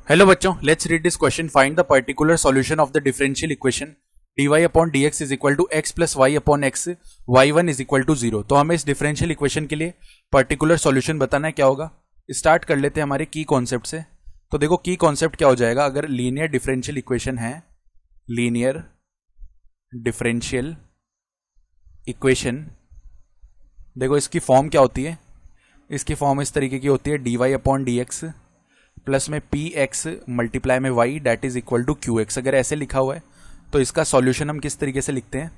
Hello बच्चों, let's read this question. Find the particular solution of the differential equation dy upon dx is equal to x plus y upon x y1 is equal to 0. तो हमें इस differential equation के लिए particular solution बताना है. क्या होगा, start कर लेते हैं हमारे की कॉन्सेप्ट से. तो देखो की कॉन्सेप्ट क्या हो जाएगा. अगर लीनियर डिफरेंशियल इक्वेशन है, लीनियर डिफरेंशियल इक्वेशन, देखो इसकी फॉर्म क्या होती है. इसकी फॉर्म इस तरीके की होती है, dy upon d x plus में पी एक्स मल्टीप्लाई में y that is equal to q x. अगर ऐसे लिखा हुआ है तो इसका सॉल्यूशन हम किस तरीके से लिखते हैं.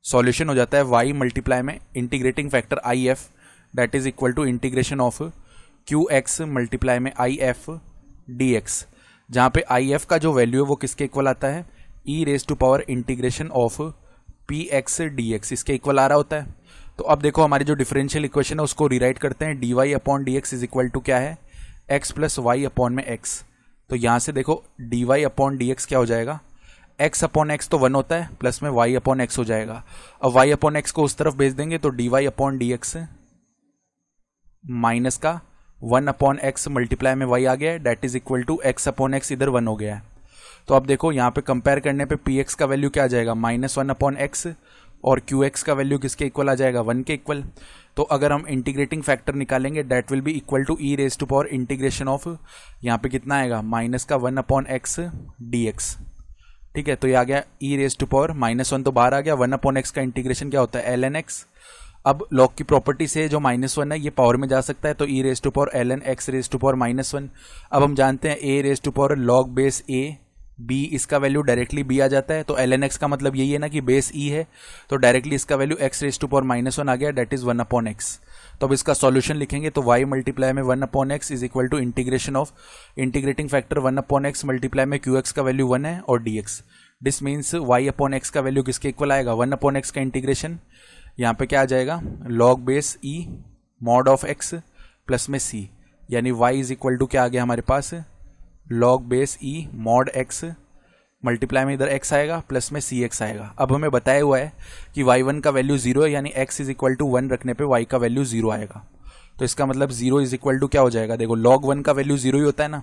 सॉल्यूशन हो जाता है वाई मल्टीप्लाई में integrating factor I F that is equal to integration of q x multiply में आई एफ डी एक्स, जहां पे आई एफ का जो वैल्यू है वो किसके इक्वल आता है, e raise to power integration of p x d x, इसके इक्वल आ रहा होता है. तो अब देखो हमारी जो डिफरेंशियल इक्वेशन है उसको रीराइट करते हैं. D y upon d x is equal to क्या है, एक्स प्लस वाई अपॉन में एक्स. तो यहां से देखो d y upon d x क्या हो जाएगा, एक्स अपॉन एक्स तो 1 होता है प्लस में वाई अपॉन एक्स हो जाएगा. अब वाई अपॉन एक्स को उस तरफ भेज देंगे तो d y upon d x minus का 1 अपॉन एक्स मल्टीप्लाई में वाई आ गया है that is equal to x upon x, इधर 1 हो गया है. तो अब देखो यहाँ पे कंपेयर करने पे पी एक्स का वैल्यू क्या आ जाएगा, -1 अपॉन एक्स, और क्यू एक्स का वैल्यू किसके इक्वल आ जाएगा, 1 के इक्वल. तो अगर हम इंटीग्रेटिंग फैक्टर निकालेंगे that will be equal to e raise to power integration of, यहाँ पे कितना आएगा, माइनस का 1 अपॉन एक्स डी एक्स. ठीक है, तो ये आ गया ई रेज टू पावर -1 तो बाहर आ गया. 1 अपॉन एक्स का इंटीग्रेशन क्या होता है, एल एन एक्स. अब लॉग की प्रॉपर्टी से जो -1 है ये पावर में जा सकता है, तो e raise to power l n x raise to power -1. अब हम जानते हैं a raise to power log base a b, इसका वैल्यू डायरेक्टली बी आ जाता है. तो एल एन एक्स का मतलब यही है ना कि बेस ई है, तो डायरेक्टली इसका value x raise to power -1 आ गया डेट इज 1 अपॉन एक्स. तो अब इसका सॉल्यूशन लिखेंगे तो y मल्टीप्लाई में 1 upon x is equal to integration of integrating factor 1 upon x multiply में क्यू एक्स का वैल्यू 1 है और d x. This means y upon x का वैल्यू किसके इक्वल आएगा, 1 अपॉन एक्स का इंटीग्रेशन यहाँ पे क्या आ जाएगा, log base E mod of x plus में सी, यानी y इज इक्वल टू क्या आ गया हमारे पास, लॉग बेस ई मॉड एक्स मल्टीप्लाई में इधर x आएगा प्लस में सी एक्स आएगा. अब हमें बताया हुआ है कि y1 का वैल्यू 0 है, यानी x इज इक्वल टू 1 रखने पे y का वैल्यू 0 आएगा. तो इसका मतलब 0 इज इक्वल टू क्या हो जाएगा, देखो log 1 का वैल्यू 0 ही होता है ना,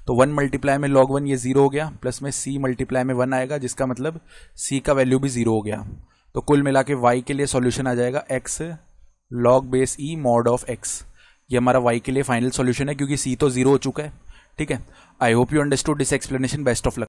तो 1 मल्टीप्लाई में log 1 ये 0 हो गया, प्लस में c मल्टीप्लाई में 1 आएगा, जिसका मतलब c का वैल्यू भी 0 हो गया. तो कुल मिला के y के लिए सॉल्यूशन आ जाएगा x log base e mod of x. ये हमारा y के लिए फाइनल सॉल्यूशन है क्योंकि c तो 0 हो चुका है. ठीक है, I hope you understood this explanation. Best of luck.